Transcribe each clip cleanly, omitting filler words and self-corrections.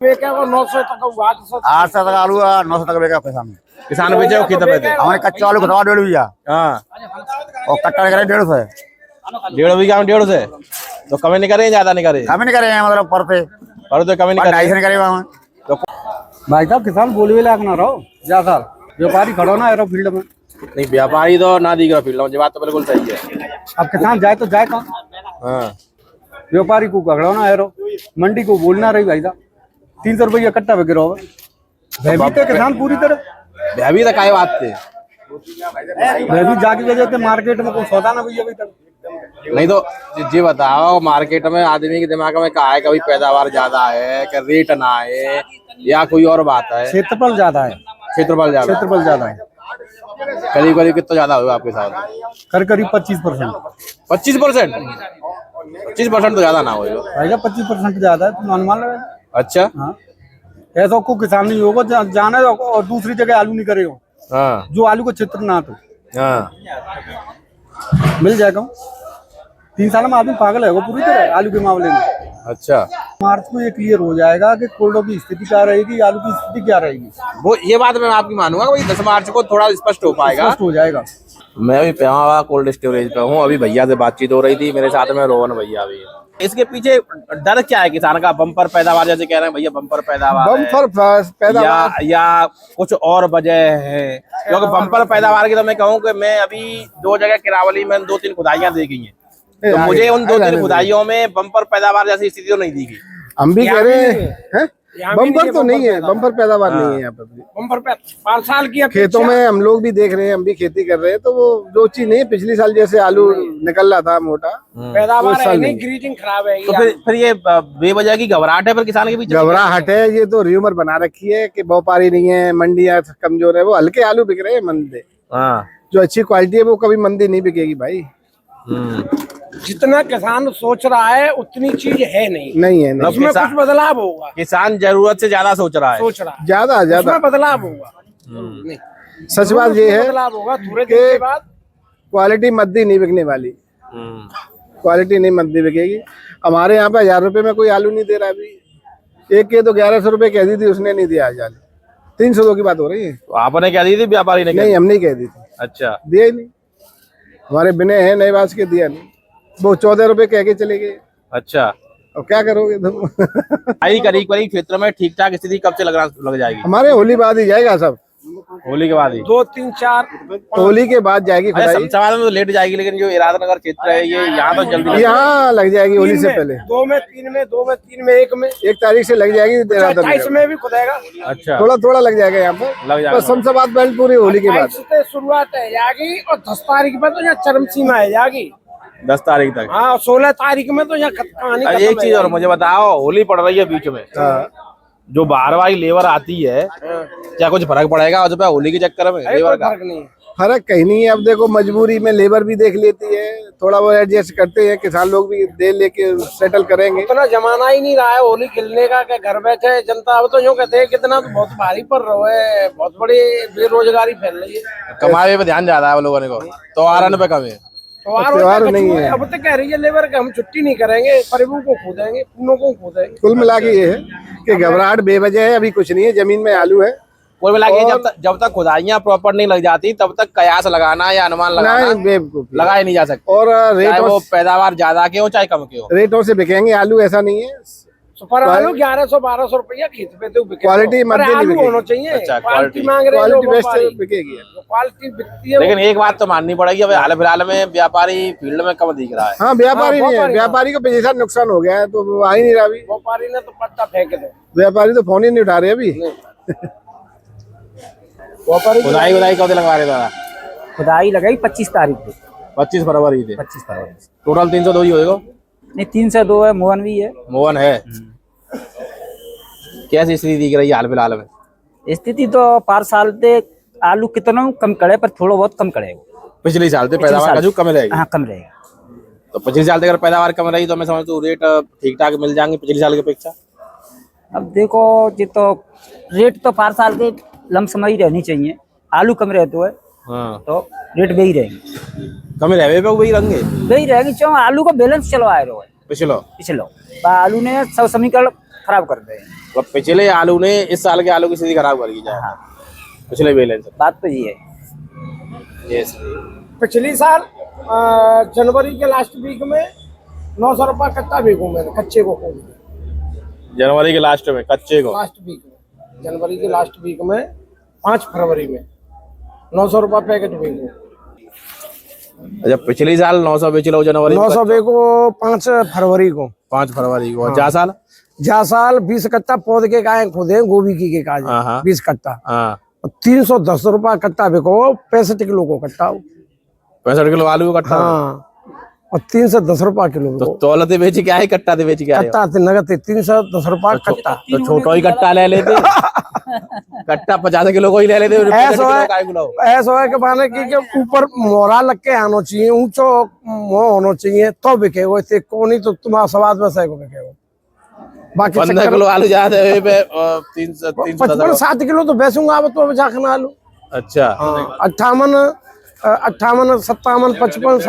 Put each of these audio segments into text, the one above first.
900 तक 800 तक आलू 900 तक बेचा किसान। किसान बेचे हो खेत पे थे हमारे कच्चा आलू खतवा 1.5 बीघा हाँ और कट्टा करे 150 है। 1.5 बीघा में 150 तो कमी नहीं करे ज्यादा नहीं करे कमी नहीं करे हैं मतलब पर तो कमी नहीं करे 250 नहीं करे वहाँ। तो भाई साहब किसान बोल भी लायक ना रहो जा साल व्यापारी खड़ो ना एरो फील्ड में। नहीं व्यापारी तो ना दिख रहा फील्ड में, बात तो बिल्कुल सही है। अब किसान जाए तो जाए कहाँ? हाँ व्यापारी को खड़ो ना एरो मंडी को बोलना रही भाई साहब 300 रुपया कट्टा पे गिरो भयभीत है किसान पूरी तरह। अभी तक काय बात थे भयभीत जाके वजह से मार्केट में कोई सौदा ना हुई अभी तक। नहीं तो जी बताओ मार्केट में आदमी के दिमाग में क्या है, कभी पैदावार ज्यादा है क्या रेट ना है या कोई और बात है? क्षेत्रफल ज्यादा है। क्षेत्रफल ज्यादा है। करीब करीब कितना ज्यादा होगा आपके साथ? करीब 25%। 25%? 25% तो ज्यादा ना हो भाई 25% ज्यादा है तो अनुमान लगा। अच्छा हाँ ऐसा को किसान नहीं होगा जाना और दूसरी जगह आलू नहीं करेगा। हाँ जो आलू का क्षेत्र ना तो हाँ मिल जाएगा। 3 साल में आदमी पागल है वो पूरी तरह आलू के मामले में। अच्छा मार्च को ये क्लियर हो जाएगा कि कोल्डो की स्थिति क्या रहेगी, आलू की स्थिति क्या रहेगी। वो ये बात मैं आपकी मानूंगा वही 10 मार्च को थोड़ा स्पष्ट हो पाएगा, स्पष्ट हो जाएगा। मैं अभी प्यावा कोल्ड स्टोरेज पे हूँ। अभी भैया से बातचीत हो रही थी, मेरे साथ में रोहन भैया भी है। इसके पीछे डर क्या है किसान का? बम्पर पैदावार जैसे कह रहे हैं भैया, बम्पर पैदावार या कुछ और वजह है? क्योंकि बम्पर पैदावार की तो मैं कहूँ कि मैं अभी 2 जगह किरावली में 2-3 खुदाइयाँ देखी हैं तो मुझे उन 2-3 खुदाइयों में बम्पर पैदावार जैसी स्थिति तो नहीं दिखी। हम भी कह रहे हैं बम्पर तो नहीं है, बम्पर पैदावार नहीं है यहाँ पर। बम्पर 5 साल की खेतों में हम लोग भी देख रहे हैं, हम भी खेती कर रहे हैं तो वो जो चीज नहीं है पिछली साल जैसे आलू निकल रहा था मोटा पैदावार है नहीं, ग्रीटिंग खराब है। तो फिर ये बेवजह की घबराहट है पर किसान के बीच? घबराहट है, ये तो र्यूमर बना रखी है कि व्यापारी नहीं है, मंडियां कमजोर है। वो हल्के आलू बिक रहे हैं मंदे, जो अच्छी क्वालिटी है वो कभी मंदी नहीं बिकेगी भाई। जितना किसान सोच रहा है उतनी चीज है नहीं है उसमें कुछ बदलाव होगा। किसान जरूरत से ज्यादा सोच रहा है ज्यादा बदलाव होगा। नहीं सच बात ये है बदलाव होगा थोड़े दिन के बाद। क्वालिटी मद्दी नहीं बिकने वाली, क्वालिटी नहीं मद्दी बिकेगी। हमारे यहाँ पे 1000 रुपए में कोई आलू नहीं दे रहा। अभी एक के तो 1100 रुपए कह दी थी, उसने नहीं दिया आज आलू। 300 की बात हो रही है। तो आपने कह दी थी, व्यापारी ने? नहीं हमने कह दी थी। अच्छा दिया ही नहीं, हमारे बिने हैं नए बास के, दिया नहीं। वो 14 रुपए कह के चले गए। अच्छा और क्या करोगे तुम? करीब क्षेत्र में ठीक ठाक स्थिति कब से लग जाएगी? हमारे होली बाद ही जाएगा सब, होली के बाद ही 2-3-4 होली के बाद जाएगी। शमशाबाद में तो लेट जाएगी, लेकिन जो इरादनगर क्षेत्र है ये यहाँ तो जल्दी यहाँ लग जाएगी होली से पहले। 2 में 3 में 2 में 3 में 1 में 1 तारीख से लग जाएगी। 28 में भी खुदेगा। अच्छा थोड़ा लग जाएगा यहाँ पर, लग जाएगा। शमशाबाद बेल्ट पूरी होली के बाद शुरुआत है जाएगी और 10 तारीख में तो यहाँ चरम सीमा है जाएगी। 10 तारीख तक। हाँ 16 तारीख में तो यहाँ कहानी। एक चीज और मुझे बताओ, होली पड़ रही है बीच में, जो बाहर वाली लेबर आती है क्या कुछ फर्क पड़ेगा उस पर होली के चक्कर में? लेबर का फर्क कहीं नहीं है। अब देखो मजबूरी में लेबर भी देख लेती है, थोड़ा बहुत एडजस्ट करते हैं। किसान लोग भी दे लेके सेटल करेंगे। इतना जमाना ही नहीं रहा है होली खेलने का कि घर बैठे जनता। अब तो यूँ कहते हैं कितना तो बहुत भारी पड़ रहा है, बहुत बड़ी बेरोजगारी फैल रही है। कमाए पे ध्यान ज्यादा है लोगों को, तो आरन पे कम है। त्योहार नहीं है। अब तो कह रही है लेबर कि हम छुट्टी नहीं करेंगे, परिवों को खो देंगे, पूनों को खो देंगे। कुल मिला के ये है कि घबराहट बेवजह है। अभी कुछ नहीं है, जमीन में आलू है। कुल मिला के जब तक खुदाइयाँ प्रॉपर नहीं लग जाती तब तक कयास लगाना या अनुमान लगाना लगाया नहीं जा सकता। और रेट वो पैदावार ज्यादा के हो चाहे कम के हो, रेटों से बिकेंगे आलू, ऐसा नहीं है। सुपर आलू 1100-1200 रुपया खेत पे तो क्वालिटी आलू होना चाहिए। क्वालिटी मांग रहे हैं, क्वालिटी बिकेगी, क्वालिटी बिकती है। लेकिन एक बात तो माननी पड़ेगी, अब हाल फिलहाल में व्यापारी फील्ड में कम दिख रहा है। हाँ व्यापारी नहीं है, व्यापारी को पिछले साल नुकसान हो गया है तो वो आ ही नहीं रहा। अभी व्यापारी ने तो पट्टा फेंक दो, व्यापारी तो फोन ही नहीं उठा रहे अभी। खुदाई कब लगवा रहे दादा? खुदाई लगाई 25 तारीख को, 25 फरवरी थे। 25 फरवरी। टोटल 302 ही होगा? नहीं 302 है, मोहन भी है। मोहन है। कैसी स्थिति दिख रही है हाल फिलहाल में? स्थिति तो 5 साल से आलू कितना कम करे पर थोड़ा बहुत कम करेगा। पिछले साल से पैदावार कम रहेगी? हाँ कम रहेगा। तो पिछले साल से अगर पैदावार कम रही तो मैं समझता हूँ रेट ठीक ठाक मिल जाएंगे पिछले साल की अपेक्षा। अब देखो जी तो रेट तो 5 साल के लमसम ही रहनी चाहिए। आलू कम रहते हुए तो रेट वही रहेंगे, कम रहे वही रहेंगे क्यों आलू का बैलेंस चलवाए रहो। पिछलो पिछलो आलू ने सब समीकरण खराब कर दिए। तो पिछले आलू ने इस साल के आलू की स्थिति खराब कर दी जाए। पिछले बैलेंस बात तो ये है। यस पिछली साल जनवरी के लास्ट वीक में 900 रुपया कट्टा बेचू मैंने कच्चे को खोल के। जनवरी के लास्ट में कच्चे को लास्ट वीक में जनवरी के लास्ट वीक में 5 फरवरी में 900 रुपया पैकेट बेचू। अच्छा पिछली साल 900 बेच लो जनवरी 900 बेचो 5 फरवरी को। 5 फरवरी को। जा साल जा साल 20 कट्टा पौध के गाय खुदे गोभी की काज 20 कट्टा। हाँ 310 रुपया कट्टा बेचो 65 किलो को कट्टा। 65 किलो आलू कट्टा। हाँ और 310 रुपया किलो। तो तौलते बेची क्या है कट्टा ते बेची क्या है? कट्टा नगद 310 रुपया कट्टा। तो छोटो ही कट्टा ले लेते कट्टा 50 किलो को ही ले लेते। ऐसा है कि माने कि ऊपर मोहरा लग के आना चाहिए, ऊंचो मोह होना चाहिए तो बिकेगो। इसे को नहीं तो तुम्हारा स्वाद में सही को बिकेगो। बाकी 15 किलो आलू जाते हैं 350 किलो तो बेचूंगा अब तो जाखन आलू। अच्छा 58 57 55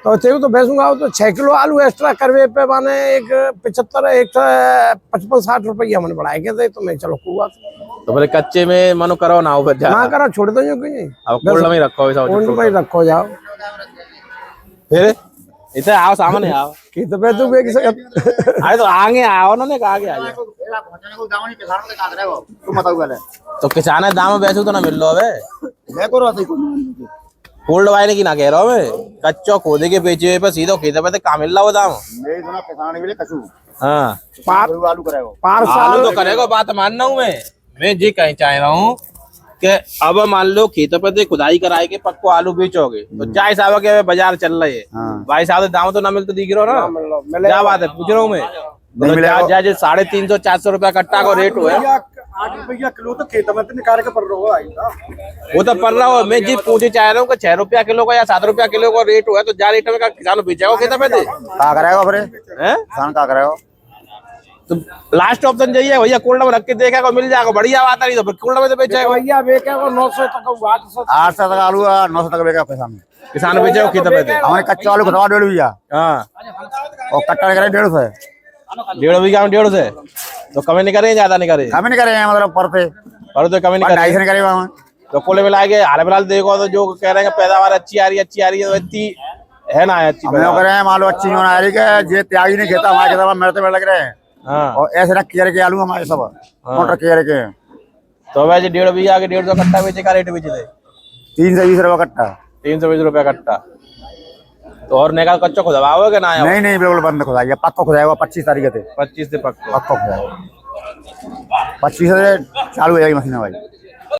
60 तो बेचूंगा तो 6 किलो आलू एक्स्ट्रा करवे पे माने एक 75 155 60 रुपया मैंने बढ़ाए के तो मैं चलो हुआ तो बोले कच्चे में मनो करो ना ऊपर जा ना करा छोड़ दो कहीं अब कोल्ड में रखो ऐसा कोल्ड में रखो जाओ। फिर इधर आओ सामने आओ की तो मैं तू बेच सकत अरे तो आगे आओ ना ने आगे आ जाओ। तो किसान दाम बेचू तो ना मिल लो अबे कोल्ड वाइन की ना कह रहा हूँ मैं कच्चो खोदे के बेचे हुए पे सीधो खेत पे कहाँ मिल रहा वो दाम। हाँ आलू तो करेगा बात मानना हूँ मैं जी कहीं चाह रहा हूँ कि अब मान लो खेतों पे खुदाई कराए के पक्को आलू बेचोगे तो क्या हिसाब है बाजार चल रहे है भाई साहब दाम तो ना मिलते दिख रहा ना क्या बात है पूछ रहा हूँ मैं 350 400 रुपया कट्टा का रेट हुआ 8 रुपया किलो तो खेत में निकाल के पड़ रहा है। वो तो पड़ रहा हो मैं जी पूछे चाह रहा हूँ कि 6 रुपया किलो का या 7 रुपया किलो का रेट हुआ तो जा रेट में किसान बेचेगा खेत पे तो लास्ट ऑप्शन यही है भैया कोल्ड में रख के देखेगा मिल जाएगा बढ़िया बात नहीं तो फिर कोल्ड में तो बेचेगा भैया बेचेगा 900 तक 800 तक आलू 900 तक बेचेगा पैसा में किसान बेचेगा खेत पे हमारे कच्चा आलू खतवा 1.5 बीघा। हाँ और कट्टा करे 150 है 1.5 बीघा में 150 तो कमी नहीं करे ज्यादा नहीं करे कमी नहीं करे मतलब पर तो कमी नहीं करे 250 करे वहाँ तो कुल मिला के हाल फिलहाल देखो तो जो कह रहे हैं पैदावार अच्छी आ रही है तो इतनी है ना अच्छी करे हैं मान लो अच्छी होना आ रही है जे त्यागी नहीं खेता हमारे खेता मेरे तो लग रहे हैं। हाँ और ऐसे रख के आलू हमारे सब मोटर के तो वैसे 1.5 बीघा के 150 कट्टा बेचे का रेट बेचे थे 320 रुपया कट्टा 320 रुपया कट्टा। तो और नेका कच्चा खुदवाओगे ना? नहीं बिल्कुल बंद खुदाई पक्का खुदाएगा 25 तारीख थे 25 से पक्का खुदाएगा 25 से चालू हो जाएगी मशीन भाई।